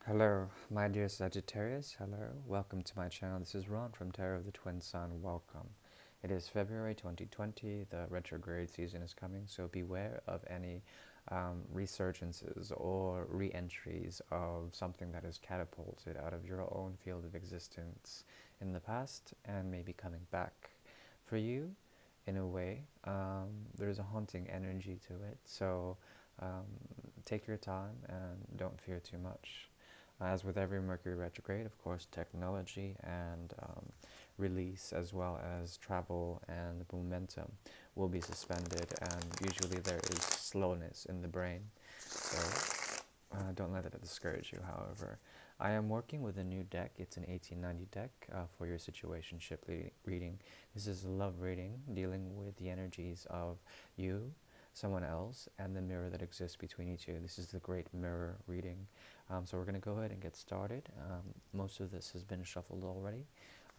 Hello, my dear Sagittarius. Hello, welcome to my channel. This is Ron from Tarot of the Twin Sun. Welcome. It is February 2020. The retrograde season is coming, so beware of any resurgences or re-entries of something that is catapulted out of your own field of existence in the past and maybe coming back for you in a way. There's a haunting energy to it, so um, take your time and don't fear too much. As with every Mercury retrograde, of course, technology and release, as well as travel and momentum, will be suspended, and usually there is slowness in the brain. So don't let that discourage you, however. I am working with a new deck. It's an 1890 deck for your situationship reading. This is a love reading dealing with the energies of you, someone else, and the mirror that exists between you two. This is the great mirror reading. So we're going to go ahead and get started. Most of this has been shuffled already,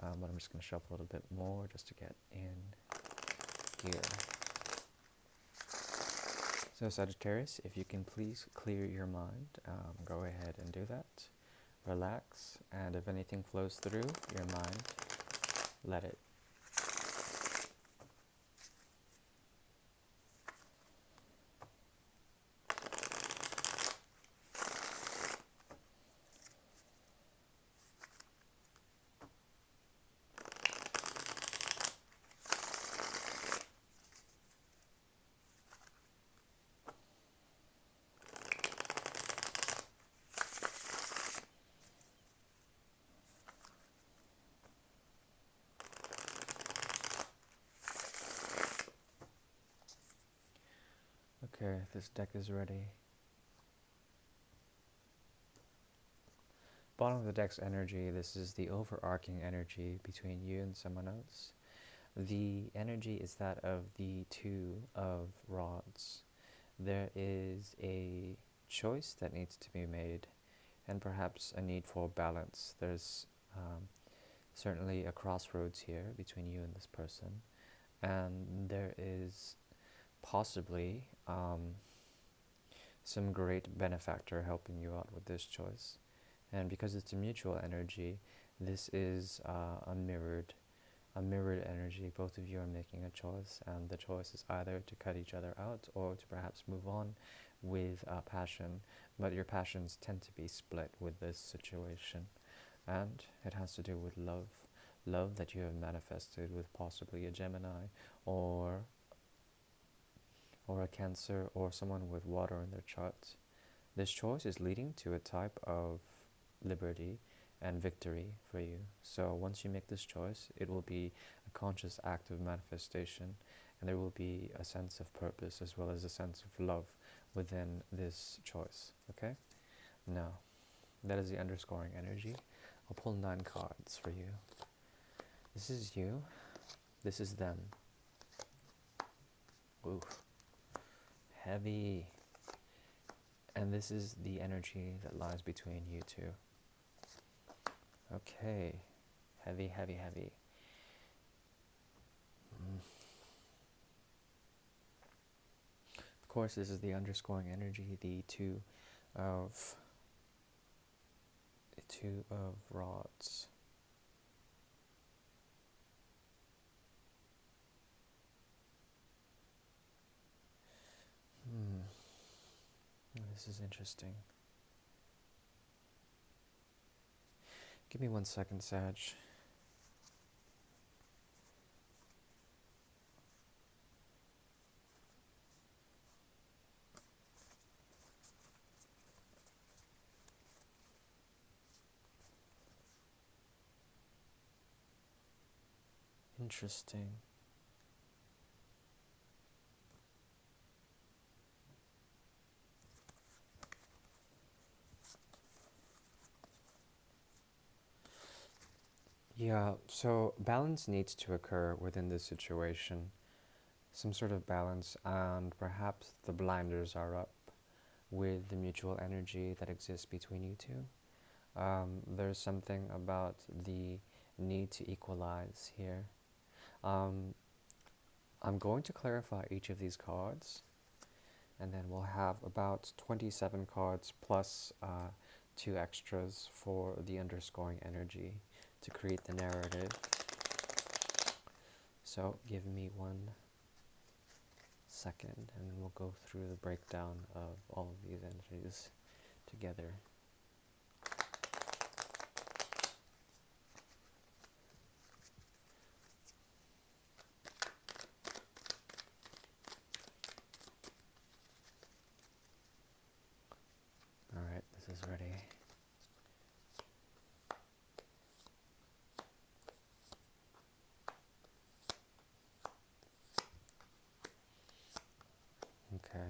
but I'm just going to shuffle a little bit more just to get in here. So Sagittarius, if you can please clear your mind, go ahead and do that. Relax, and if anything flows through your mind, let it. Okay, this deck is ready. Bottom of the deck's energy, this is the overarching energy between you and someone else. The energy is that of the Two of Rods. There is a choice that needs to be made, and perhaps a need for balance. There's certainly a crossroads here between you and this person, and there is possibly some great benefactor helping you out with this choice. And because it's a mutual energy, this is a mirrored energy. Both of you are making a choice, and the choice is either to cut each other out or to perhaps move on with passion. But your passions tend to be split with this situation, and it has to do with love that you have manifested with possibly a Gemini or a Cancer or someone with water in their chart. This choice is leading to a type of liberty and victory for you. So once you make this choice, it will be a conscious act of manifestation, and there will be a sense of purpose as well as a sense of love within this choice. Okay? Now, that is the underscoring energy. I'll pull 9 cards for you. This is you. This is them. Oof. Heavy. And this is the energy that lies between you two. Okay. Heavy, heavy, heavy. Of course, this is the underscoring energy, the two of rods. This is interesting. Give me 1 second, Sag. Interesting. Yeah, so balance needs to occur within this situation. Some sort of balance, and perhaps the blinders are up with the mutual energy that exists between you two. There's something about the need to equalize here. I'm going to clarify each of these cards, and then we'll have about 27 cards plus two extras for the underscoring energy to create the narrative. So give me 1 second and then we'll go through the breakdown of all of these energies together. Alright, this is ready. Okay.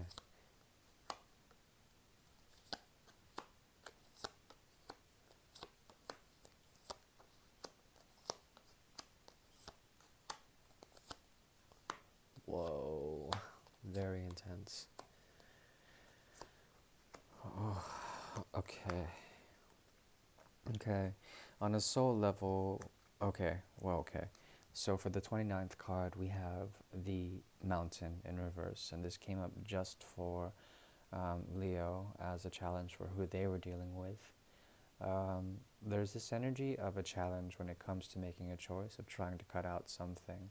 Whoa. Very intense. Oh, okay. Okay. On a soul level, okay. Well, okay. So for the 29th card, we have the Mountain in reverse, and this came up just for Leo as a challenge for who they were dealing with. There's this energy of a challenge when it comes to making a choice, of trying to cut out something.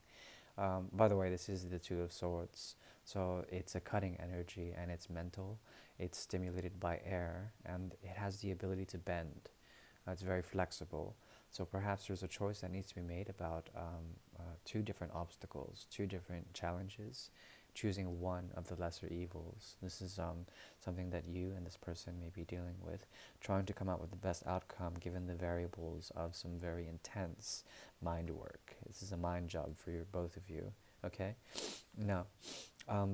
By the way, this is the Two of Swords, so it's a cutting energy and it's mental. It's stimulated by air and it has the ability to bend. It's very flexible. So perhaps there's a choice that needs to be made about two different obstacles, two different challenges, choosing one of the lesser evils. This is something that you and this person may be dealing with, trying to come out with the best outcome given the variables of some very intense mind work. This is a mind job for you, both of you, okay? Now,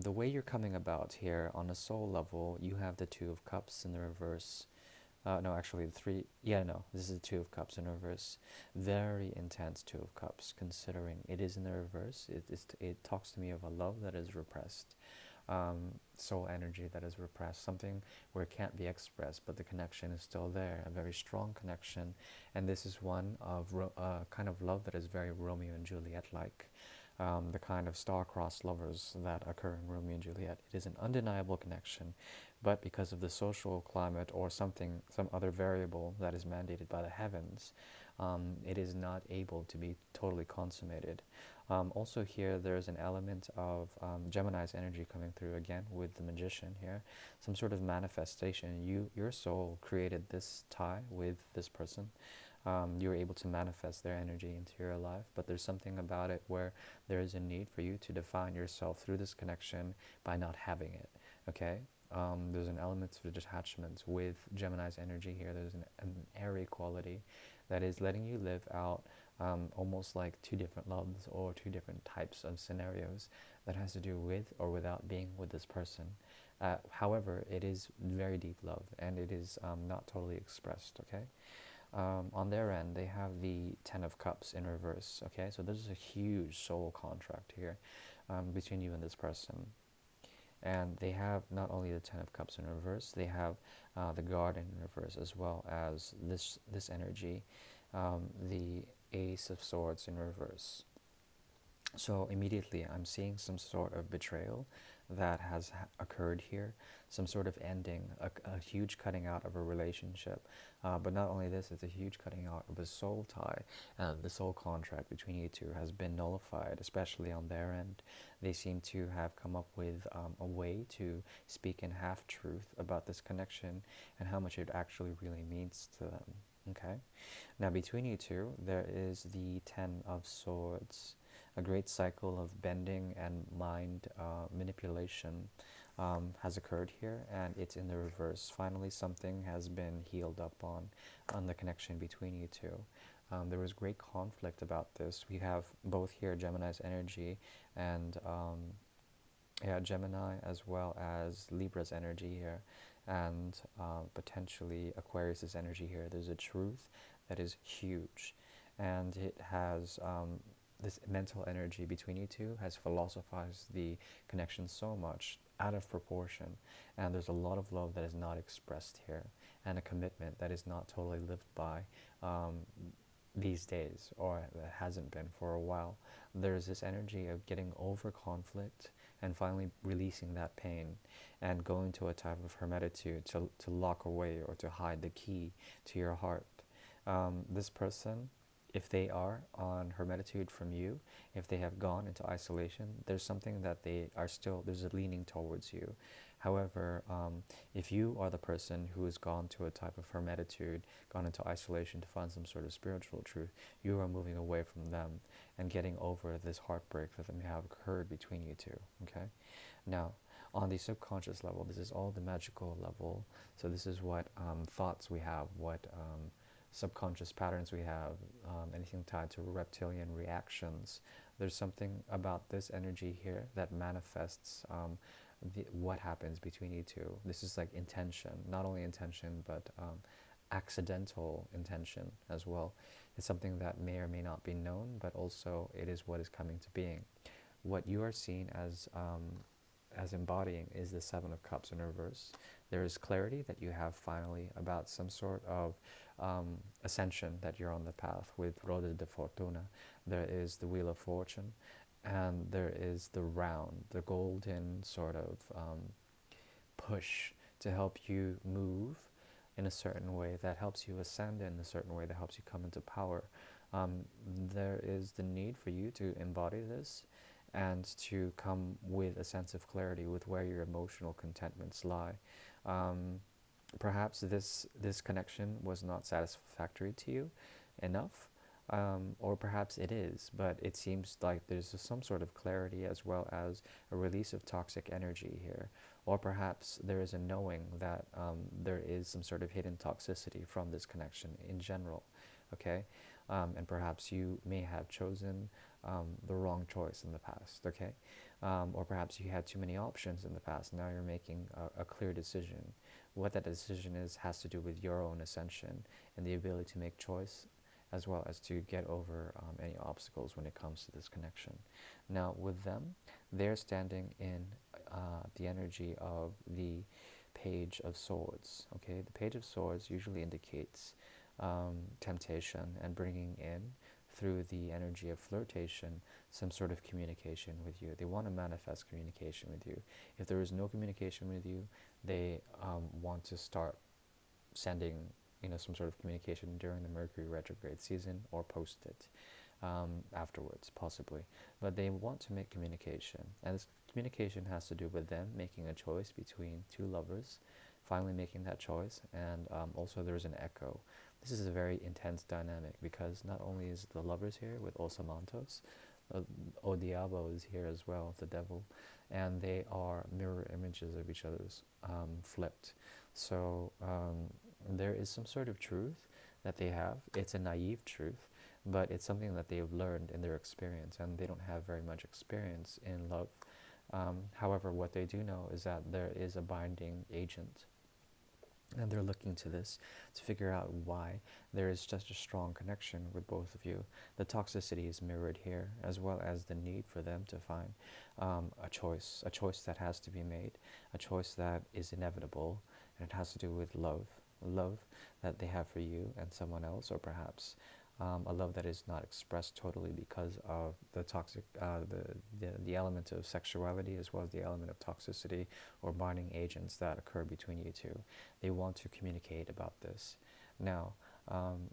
the way you're coming about here on a soul level, you have the Two of Cups in the reverse. No, actually, the three. Yeah, no, this is the Two of Cups in reverse. Very intense Two of Cups, considering it is in the reverse. It talks to me of a love that is repressed, soul energy that is repressed, something where it can't be expressed, but the connection is still there, a very strong connection. And this is one of kind of love that is very Romeo and Juliet-like. The kind of star-crossed lovers that occur in Romeo and Juliet. It is an undeniable connection, but because of the social climate or something, some other variable that is mandated by the heavens, it is not able to be totally consummated. Also here, there's an element of Gemini's energy coming through again with the Magician here, some sort of manifestation. Your soul created this tie with this person. You're able to manifest their energy into your life, but there's something about it where there is a need for you to define yourself through this connection by not having it, okay? There's an element of detachment with Gemini's energy here. There's an airy quality that is letting you live out almost like two different loves or two different types of scenarios that has to do with or without being with this person. However, it is very deep love and it is not totally expressed, okay? On their end, they have the Ten of Cups in reverse, okay? So there's a huge soul contract here between you and this person. And they have not only the Ten of Cups in reverse, they have the Garden in reverse, as well as this energy, the Ace of Swords in reverse. So immediately I'm seeing some sort of betrayal that has occurred here, some sort of ending, a huge cutting out of a relationship. But not only this, it's a huge cutting out of a soul tie. The soul contract between you two has been nullified, especially on their end. They seem to have come up with a way to speak in half-truth about this connection and how much it actually really means to them. Okay? Now between you two, there is the Ten of Swords. A great cycle of bending and mind manipulation has occurred here, and it's in the reverse. Finally, something has been healed up on the connection between you two. There was great conflict about this. We have both here Gemini's energy and yeah, Gemini as well as Libra's energy here, and potentially Aquarius's energy here. There's a truth that is huge, and it has this mental energy between you two has philosophized the connection so much out of proportion, and there's a lot of love that is not expressed here, and a commitment that is not totally lived by these days, or that hasn't been for a while. There's this energy of getting over conflict, and finally releasing that pain and going to a type of hermetitude to lock away or to hide the key to your heart. This person, if they are on hermetitude from you, if they have gone into isolation, there's something that they are still, there's a leaning towards you. However, if you are the person who has gone to a type of hermetitude, gone into isolation to find some sort of spiritual truth, you are moving away from them and getting over this heartbreak that may have occurred between you two, okay? Now, on the subconscious level, this is all the magical level. So this is what thoughts we have, what subconscious patterns we have, anything tied to reptilian reactions. There's something about this energy here that manifests what happens between you two. This is like intention, not only intention, but accidental intention as well. It's something that may or may not be known, but also it is what is coming to being. What you are seeing as embodying is the Seven of Cups in reverse. There is clarity that you have finally about some sort of ascension that you're on the path with Roda de Fortuna. There is the Wheel of Fortune, and there is the round, the golden sort of push to help you move in a certain way that helps you ascend in a certain way that helps you come into power. There is the need for you to embody this and to come with a sense of clarity with where your emotional contentments lie. Perhaps this connection was not satisfactory to you enough, or perhaps it is, but it seems like there's some sort of clarity as well as a release of toxic energy here. Or perhaps there is a knowing that there is some sort of hidden toxicity from this connection in general, okay? And perhaps you may have chosen the wrong choice in the past, okay? Or perhaps you had too many options in the past. Now you're making a clear decision. What that decision is has to do with your own ascension and the ability to make choice, as well as to get over any obstacles when it comes to this connection. Now with them, they're standing in the energy of the Page of Swords. Okay, the Page of Swords usually indicates temptation and bringing in, through the energy of flirtation, some sort of communication with you. They want to manifest communication with you. If there is no communication with you, they want to start sending some sort of communication during the Mercury retrograde season or post it afterwards, possibly. But they want to make communication, and this communication has to do with them making a choice between two lovers, finally making that choice, and also there's an echo. This is a very intense dynamic because not only is the lovers here with Osamantos, O Diabo is here as well, the devil, and they are mirror images of each other's flipped. So there is some sort of truth that they have. It's a naive truth, but it's something that they have learned in their experience, and they don't have very much experience in love. However, what they do know is that there is a binding agent, and they're looking to this to figure out why there is just a strong connection with both of you. The toxicity is mirrored here, as well as the need for them to find a choice that has to be made, a choice that is inevitable, and it has to do with love that they have for you and someone else, or perhaps a love that is not expressed totally because of the toxic, the element of sexuality, as well as the element of toxicity or binding agents that occur between you two. They want to communicate about this. Now,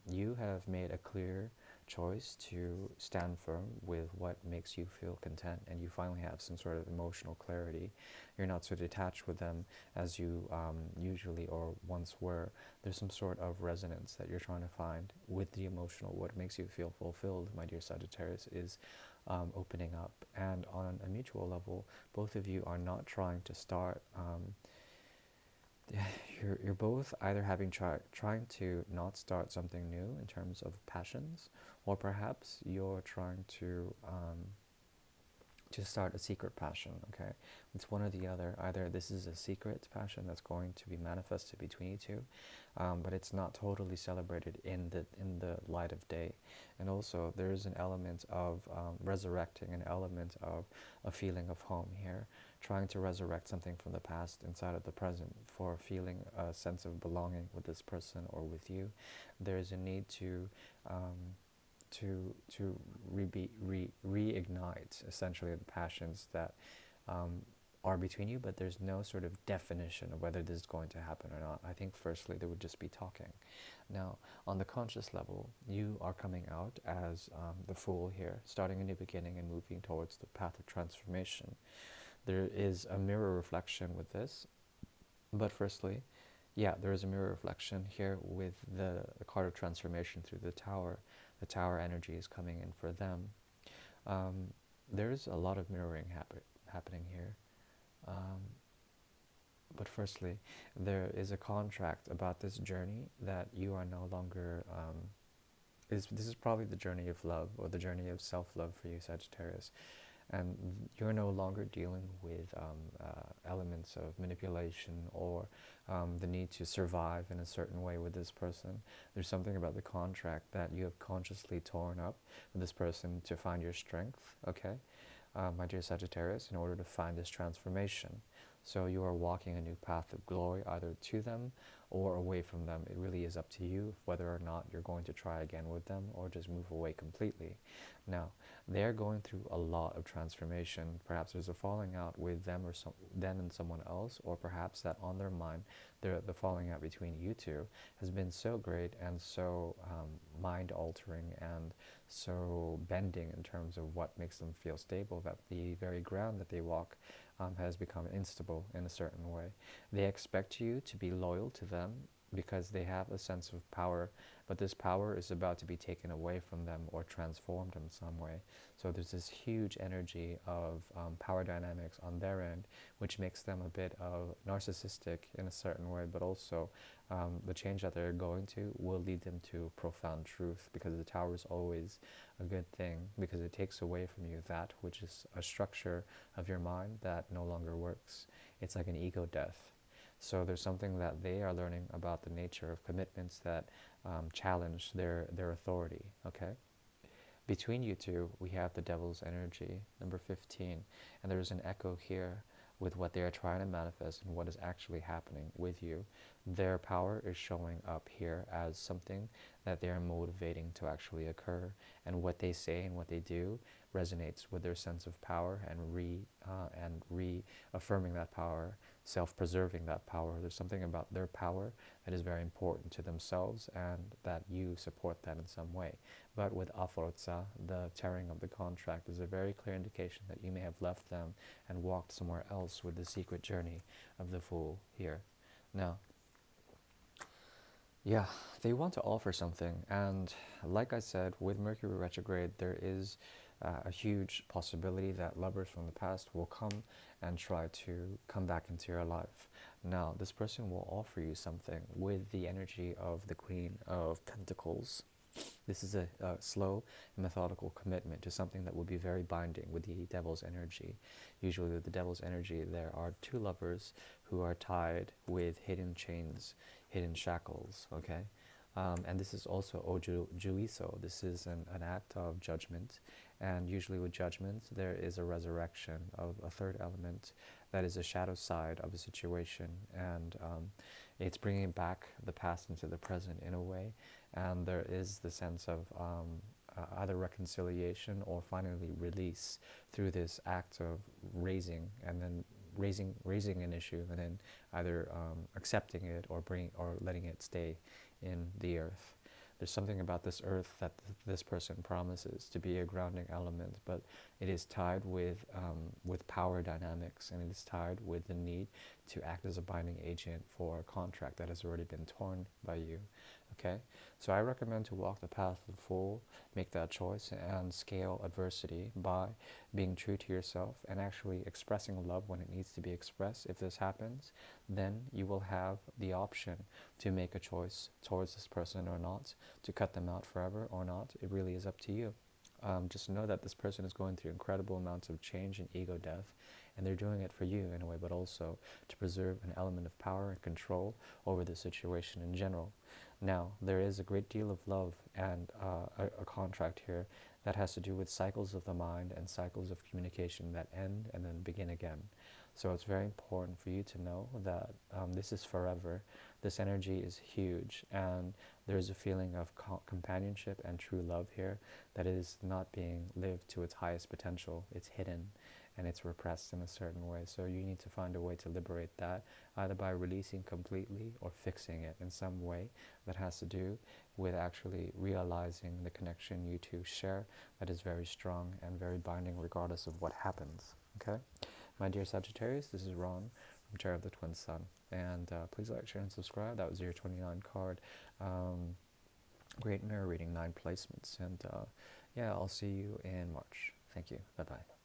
you have made a clear choice to stand firm with what makes you feel content, and you finally have some sort of emotional clarity. You're not so detached with them as you usually or once were. There's some sort of resonance that you're trying to find with the emotional. What makes you feel fulfilled, my dear Sagittarius, is opening up. And on a mutual level, both of you are not trying to start you're both either trying to not start something new in terms of passions, or perhaps you're trying to start a secret passion, okay? It's one or the other. Either this is a secret passion that's going to be manifested between you two, but it's not totally celebrated in the light of day. And also, there is an element of resurrecting, an element of a feeling of home here, trying to resurrect something from the past inside of the present for feeling a sense of belonging with this person or with you. There is a need to reignite essentially the passions that are between you, but there's no sort of definition of whether this is going to happen or not. I think firstly they would just be talking. Now, on the conscious level, you are coming out as the Fool here, starting a new beginning and moving towards the path of transformation. There is a mirror reflection with this, but firstly, yeah, there is a mirror reflection here with the card of transformation through the tower. The tower energy is coming in for them. There's a lot of mirroring happening here. Um, but firstly, there is a contract about this journey that you are no longer, this is probably the journey of love or the journey of self-love for you, Sagittarius. And you're no longer dealing with elements of manipulation or the need to survive in a certain way with this person. There's something about the contract that you have consciously torn up with this person to find your strength, okay? My dear Sagittarius, in order to find this transformation. So you are walking a new path of glory, either to them or away from them. It really is up to you whether or not you're going to try again with them or just move away completely. Now, they're going through a lot of transformation. Perhaps there's a falling out with them or them and someone else, or perhaps that on their mind, the falling out between you two has been so great and so mind-altering and so bending in terms of what makes them feel stable that the very ground that they walk has become instable in a certain way. They expect you to be loyal to them because they have a sense of power, but this power is about to be taken away from them or transformed in some way. So there's this huge energy of power dynamics on their end, which makes them a bit of narcissistic in a certain way, but also the change that they're going to will lead them to profound truth, because the tower is always a good thing, because it takes away from you that which is a structure of your mind that no longer works. It's like an ego death. So there's something that they are learning about the nature of commitments that challenge their authority, okay? Between you two, we have the devil's energy, number 15, and there's an echo here with what they are trying to manifest and what is actually happening with you. Their power is showing up here as something that they are motivating to actually occur, and what they say and what they do resonates with their sense of power and reaffirming that power, self-preserving that power. There's something about their power that is very important to themselves and that you support that in some way. But with Aforza, the tearing of the contract is a very clear indication that you may have left them and walked somewhere else with the secret journey of the Fool here. Now, yeah, they want to offer something, and like I said, with Mercury retrograde, there is a huge possibility that lovers from the past will come and try to come back into your life. Now, this person will offer you something with the energy of the Queen of Pentacles. This is a slow and methodical commitment to something that will be very binding with the devil's energy. Usually with the devil's energy, there are two lovers who are tied with hidden chains, hidden shackles, okay? And this is also juizo. This is an act of judgment. And usually with judgment, there is a resurrection of a third element that is a shadow side of a situation. And it's bringing back the past into the present in a way. And there is the sense of either reconciliation or finally release through this act of raising and then raising an issue and then either accepting it or letting it stay in the earth. There's something about this earth that this person promises to be a grounding element, but it is tied with power dynamics, and it is tied with the need to act as a binding agent for a contract that has already been torn by you. Okay, so I recommend to walk the path of the Fool, make that choice, and scale adversity by being true to yourself and actually expressing love when it needs to be expressed. If this happens, then you will have the option to make a choice towards this person or not, to cut them out forever or not. It really is up to you. Just know that this person is going through incredible amounts of change and ego death, and they're doing it for you in a way, but also to preserve an element of power and control over the situation in general. Now, there is a great deal of love and a contract here that has to do with cycles of the mind and cycles of communication that end and then begin again. So it's very important for you to know that this is forever. This energy is huge, and there's a feeling of companionship and true love here that is not being lived to its highest potential. It's hidden. and it's repressed in a certain way. So you need to find a way to liberate that, either by releasing completely or fixing it in some way that has to do with actually realizing the connection you two share that is very strong and very binding regardless of what happens. Okay? My dear Sagittarius, this is Ron from Tarot of the Twin Sun. And please like, share, and subscribe. That was your 29 card. Great mirror reading, 9 placements. And yeah, I'll see you in March. Thank you. Bye-bye.